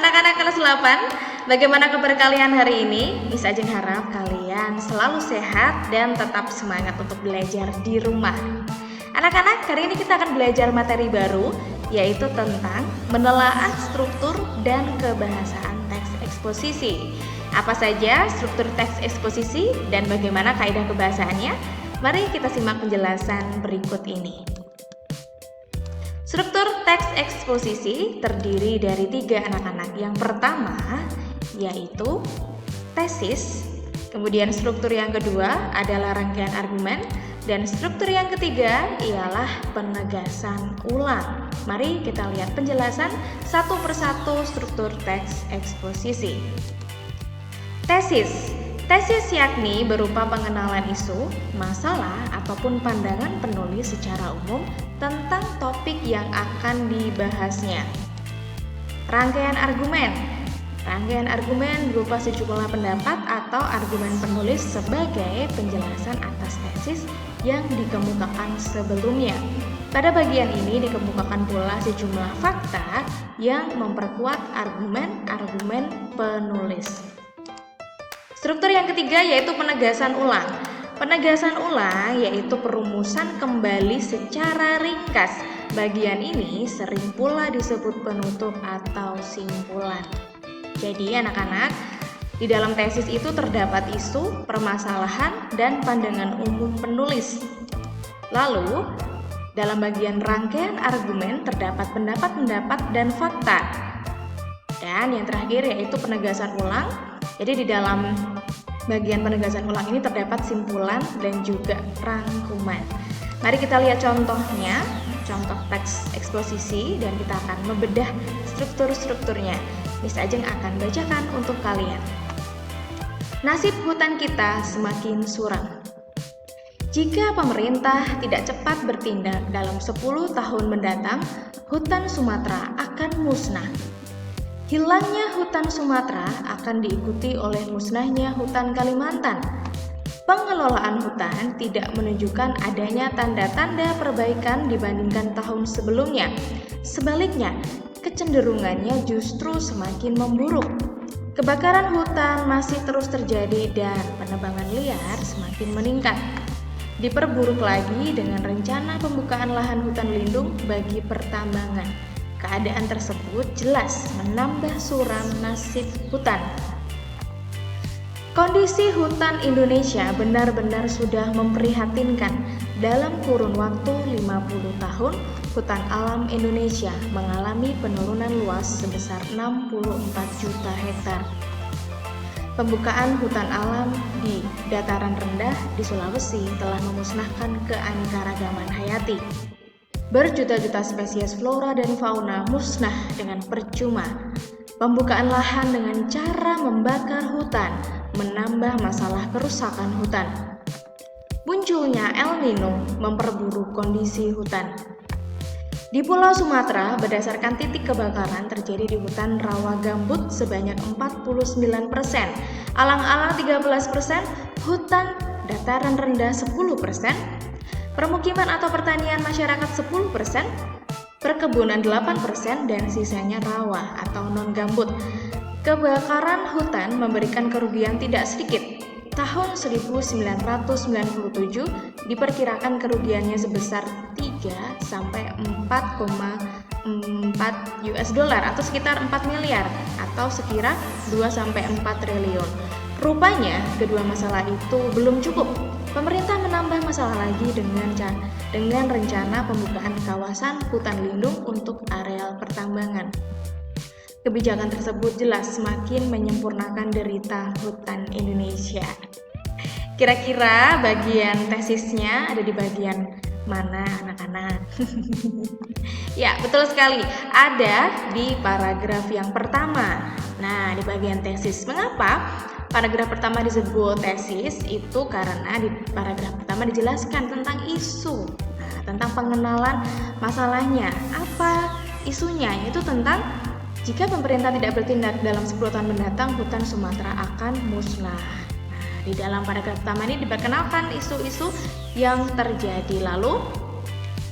Anak-anak kelas 8, bagaimana kabar kalian hari ini? Miss Ajeng harap kalian selalu sehat dan tetap semangat untuk belajar di rumah. Anak-anak, hari ini kita akan belajar materi baru, yaitu tentang menelaah struktur dan kebahasaan teks eksposisi. Apa saja struktur teks eksposisi dan bagaimana kaidah kebahasaannya? Mari kita simak penjelasan berikut ini. Struktur teks eksposisi terdiri dari 3 anak-anak. Yang pertama yaitu tesis, kemudian struktur yang kedua adalah rangkaian argumen, dan struktur yang ketiga ialah penegasan ulang. Mari kita lihat penjelasan satu persatu struktur teks eksposisi. Tesis yakni berupa pengenalan isu, masalah, ataupun pandangan penulis secara umum tentang topik yang akan dibahasnya. Rangkaian argumen berupa sejumlah pendapat atau argumen penulis sebagai penjelasan atas tesis yang dikemukakan sebelumnya. Pada bagian ini dikemukakan pula sejumlah fakta yang memperkuat argumen penulis. Struktur yang ketiga yaitu penegasan ulang. Penegasan ulang yaitu perumusan kembali secara ringkas. Bagian ini sering pula disebut penutup atau simpulan. Jadi anak-anak, di dalam tesis itu terdapat isu, permasalahan, dan pandangan umum penulis. Lalu, dalam bagian rangkaian argumen terdapat pendapat-pendapat dan fakta. Dan yang terakhir yaitu penegasan ulang. Jadi di dalam bagian penegasan ulang ini terdapat simpulan dan juga rangkuman. Mari kita lihat contohnya, contoh teks eksposisi, dan kita akan membedah struktur-strukturnya. Miss Ajeng akan bacakan untuk kalian. Nasib hutan kita semakin suram. Jika pemerintah tidak cepat bertindak dalam 10 tahun mendatang, hutan Sumatera akan musnah. Hilangnya hutan Sumatera akan diikuti oleh musnahnya hutan Kalimantan. Pengelolaan hutan tidak menunjukkan adanya tanda-tanda perbaikan dibandingkan tahun sebelumnya. Sebaliknya, kecenderungannya justru semakin memburuk. Kebakaran hutan masih terus terjadi dan penebangan liar semakin meningkat. Diperburuk lagi dengan rencana pembukaan lahan hutan lindung bagi pertambangan. Keadaan tersebut jelas menambah suram nasib hutan. Kondisi hutan Indonesia benar-benar sudah memprihatinkan. Dalam kurun waktu 50 tahun, hutan alam Indonesia mengalami penurunan luas sebesar 64 juta hektar. Pembukaan hutan alam di dataran rendah di Sulawesi telah memusnahkan keanekaragaman hayati. Berjuta-juta spesies flora dan fauna musnah dengan percuma. Pembukaan lahan dengan cara membakar hutan menambah masalah kerusakan hutan. Munculnya El Nino memperburuk kondisi hutan. Di Pulau Sumatera, berdasarkan titik kebakaran terjadi di hutan rawa gambut sebanyak 49%, alang-alang 13%, hutan dataran rendah 10%, permukiman atau pertanian masyarakat 10%, perkebunan 8%, dan sisanya rawa atau non-gambut. Kebakaran hutan memberikan kerugian tidak sedikit. Tahun 1997 diperkirakan kerugiannya sebesar 3 sampai 4,4 US dollar atau sekitar 4 miliar atau sekira 2 sampai 4 triliun. Rupanya kedua masalah itu belum cukup. Pemerintah menambah masalah lagi dengan rencana pembukaan kawasan hutan lindung untuk areal pertambangan. Kebijakan tersebut jelas semakin menyempurnakan derita hutan Indonesia. Kira-kira bagian tesisnya ada di bagian mana, anak-anak? Ya, betul sekali. Ada di paragraf yang pertama. Nah, di bagian tesis. Mengapa paragraf pertama disebut tesis? Itu karena di paragraf pertama dijelaskan tentang isu, tentang pengenalan masalahnya. Apa isunya? Itu tentang jika pemerintah tidak bertindak dalam 10 tahun mendatang, hutan Sumatera akan musnah. Di dalam paragraf pertama ini diperkenalkan isu-isu yang terjadi. Lalu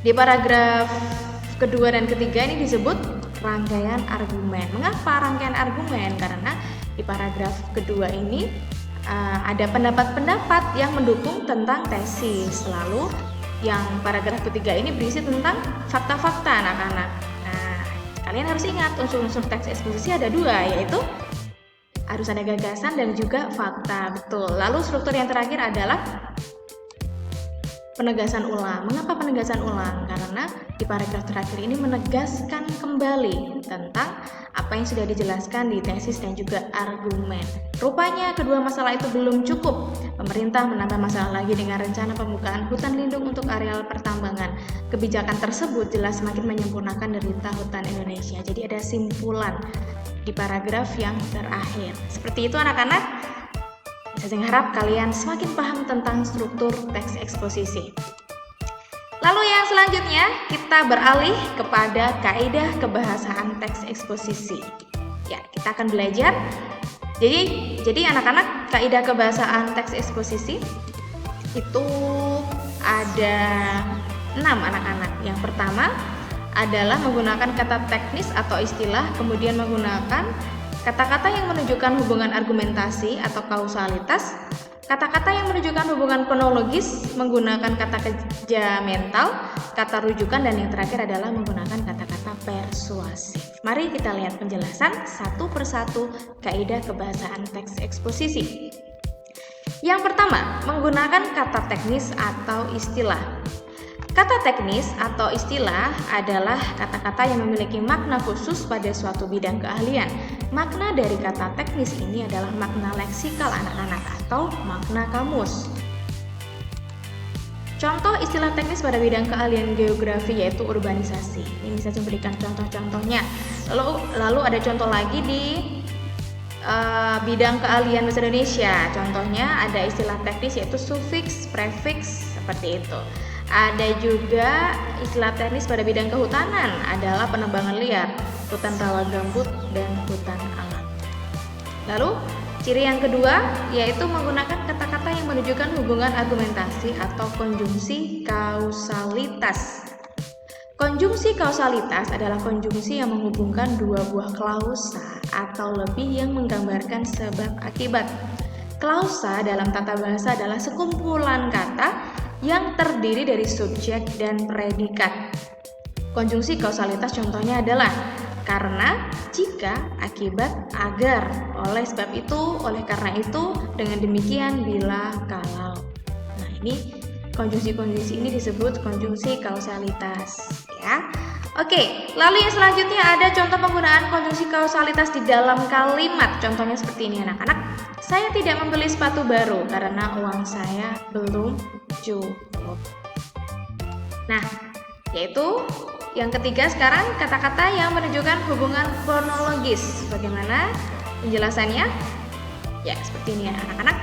di paragraf kedua dan ketiga ini disebut rangkaian argumen. Mengapa rangkaian argumen? Karena di paragraf kedua ini ada pendapat-pendapat yang mendukung tentang tesis. Lalu yang paragraf ketiga ini berisi tentang fakta-fakta anak-anak. Nah, kalian harus ingat unsur-unsur teks eksposisi ada dua, yaitu harus ada gagasan dan juga fakta. Betul. Lalu struktur yang terakhir adalah penegasan ulang. Mengapa penegasan ulang? Karena di paragraf terakhir ini menegaskan kembali tentang apa yang sudah dijelaskan di tesis dan juga argumen. Rupanya kedua masalah itu belum cukup. Pemerintah menambah masalah lagi dengan rencana pembukaan hutan lindung untuk areal pertambangan. Kebijakan tersebut jelas semakin menyempurnakan derita hutan Indonesia. Jadi ada simpulan di paragraf yang terakhir. Seperti itu anak-anak. Saya harap kalian semakin paham tentang struktur teks eksposisi. Lalu yang selanjutnya kita beralih kepada kaidah kebahasaan teks eksposisi. Ya, kita akan belajar. Jadi anak-anak, kaidah kebahasaan teks eksposisi itu ada 6 anak-anak. Yang pertama adalah menggunakan kata teknis atau istilah, kemudian menggunakan kata-kata yang menunjukkan hubungan argumentasi atau kausalitas, kata-kata yang menunjukkan hubungan fonologis, menggunakan kata kerja mental, kata rujukan, dan yang terakhir adalah menggunakan kata-kata persuasif. Mari kita lihat penjelasan satu persatu kaidah kebahasaan teks eksposisi. Yang pertama, menggunakan kata teknis atau istilah. Kata teknis atau istilah adalah kata-kata yang memiliki makna khusus pada suatu bidang keahlian. Makna dari kata teknis ini adalah makna leksikal anak-anak atau makna kamus. Contoh istilah teknis pada bidang keahlian geografi yaitu urbanisasi. Ini bisa memberikan contoh-contohnya. Lalu ada contoh lagi di bidang keahlian bahasa Indonesia. Contohnya ada istilah teknis yaitu sufiks, prefiks, seperti itu. Ada juga istilah teknis pada bidang kehutanan adalah penebangan liar, hutan rawa gambut, dan hutan alam. Lalu ciri yang kedua yaitu menggunakan kata-kata yang menunjukkan hubungan argumentasi atau konjungsi kausalitas. Konjungsi kausalitas adalah konjungsi yang menghubungkan dua buah klausa atau lebih yang menggambarkan sebab akibat. Klausa dalam tata bahasa adalah sekumpulan kata yang terdiri dari subjek dan predikat. Konjungsi kausalitas contohnya adalah karena, jika, akibat, agar, oleh sebab itu, oleh karena itu, dengan demikian, bila, kalau. Nah, ini konjungsi-konjungsi ini disebut konjungsi kausalitas, ya. Oke, lalu yang selanjutnya ada contoh penggunaan konjungsi kausalitas di dalam kalimat. Contohnya seperti ini anak-anak. Saya tidak membeli sepatu baru karena uang saya belum cukup. Nah, yaitu yang ketiga sekarang kata-kata yang menunjukkan hubungan kronologis. Bagaimana penjelasannya? Ya, seperti ini ya anak-anak.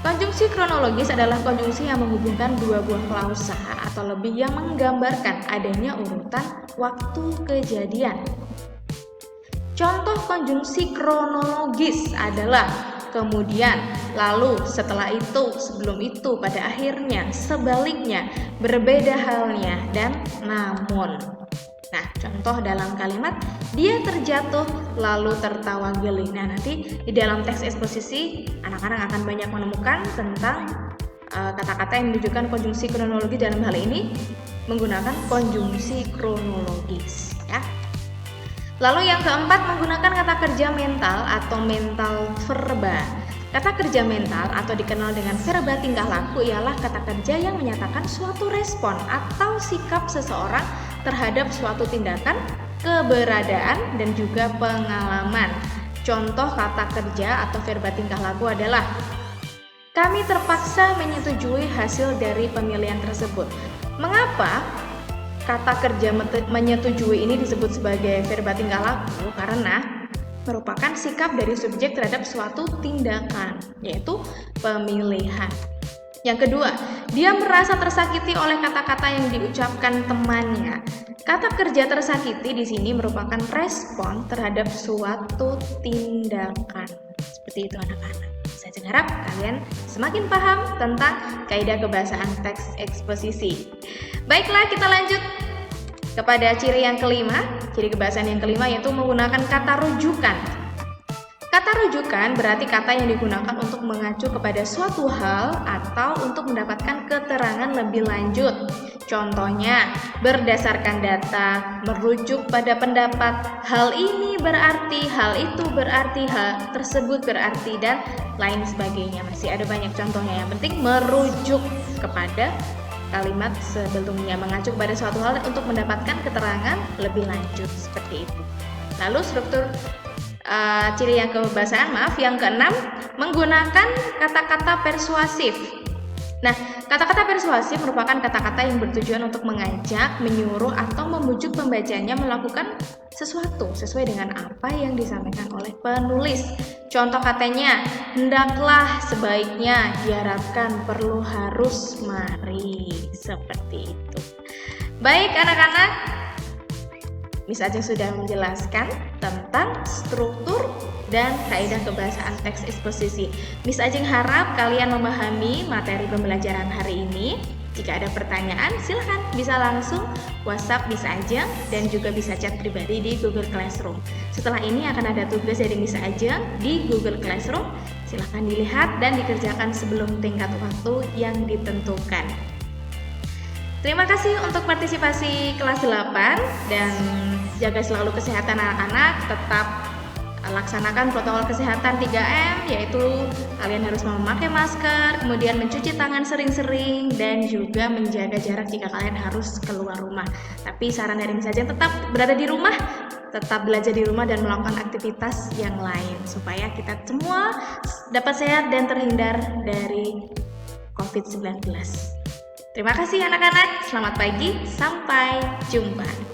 Konjungsi kronologis adalah konjungsi yang menghubungkan dua buah klausa atau lebih yang menggambarkan adanya urutan waktu kejadian. Contoh konjungsi kronologis adalah kemudian, lalu, setelah itu, sebelum itu, pada akhirnya, sebaliknya, berbeda halnya, dan namun. Nah, contoh dalam kalimat, dia terjatuh lalu tertawa geli. Nah, nanti di dalam teks eksposisi anak-anak akan banyak menemukan tentang kata-kata yang menunjukkan konjungsi kronologi. Dalam hal ini menggunakan konjungsi kronologis, ya. Lalu yang keempat, menggunakan kata kerja mental atau mental verba. Kata kerja mental atau dikenal dengan verba tingkah laku ialah kata kerja yang menyatakan suatu respon atau sikap seseorang terhadap suatu tindakan, keberadaan, dan juga pengalaman. Contoh kata kerja atau verba tingkah laku adalah kami terpaksa menyetujui hasil dari pemilihan tersebut. Mengapa kata kerja menyetujui ini disebut sebagai verba tingkah laku? Karena merupakan sikap dari subjek terhadap suatu tindakan, yaitu pemilihan. Yang kedua, dia merasa tersakiti oleh kata-kata yang diucapkan temannya. Kata kerja tersakiti di sini merupakan respon terhadap suatu tindakan. Seperti itu anak-anak. Saya harap kalian semakin paham tentang kaidah kebahasaan teks eksposisi. Baiklah, kita lanjut. Kepada ciri yang kelima, ciri kebahasaan yang kelima yaitu menggunakan kata rujukan. Kata rujukan berarti kata yang digunakan untuk mengacu kepada suatu hal atau untuk mendapatkan keterangan lebih lanjut. Contohnya, berdasarkan data, merujuk pada pendapat, hal ini berarti, hal itu berarti, hal tersebut berarti, dan lain sebagainya. Masih ada banyak contohnya, yang penting merujuk kepada kalimat sebelumnya, mengacu pada suatu hal untuk mendapatkan keterangan lebih lanjut, seperti itu. Lalu struktur ciri yang kebahasaan, yang keenam, menggunakan kata-kata persuasif. Nah, kata-kata persuasif merupakan kata-kata yang bertujuan untuk mengajak, menyuruh, atau membujuk pembacanya melakukan sesuatu sesuai dengan apa yang disampaikan oleh penulis. Contoh katanya, hendaklah, sebaiknya, diharapkan, perlu, harus, mari, seperti itu. Baik anak-anak, Miss Ajeng sudah menjelaskan tentang struktur dan kaidah kebahasaan teks eksposisi. Miss Ajeng harap kalian memahami materi pembelajaran hari ini. Jika ada pertanyaan, silahkan bisa langsung WhatsApp Miss Ajeng dan juga bisa chat pribadi di Google Classroom. Setelah ini akan ada tugas dari Miss Ajeng di Google Classroom. Silahkan dilihat dan dikerjakan sebelum tenggat waktu yang ditentukan. Terima kasih untuk partisipasi kelas 8 dan jaga selalu kesehatan anak-anak, tetap laksanakan protokol kesehatan 3M, yaitu kalian harus memakai masker, kemudian mencuci tangan sering-sering, dan juga menjaga jarak jika kalian harus keluar rumah. Tapi saran dari Miss Ajeng tetap berada di rumah, tetap belajar di rumah dan melakukan aktivitas yang lain supaya kita semua dapat sehat dan terhindar dari COVID-19. Terima kasih anak-anak, selamat pagi, sampai jumpa.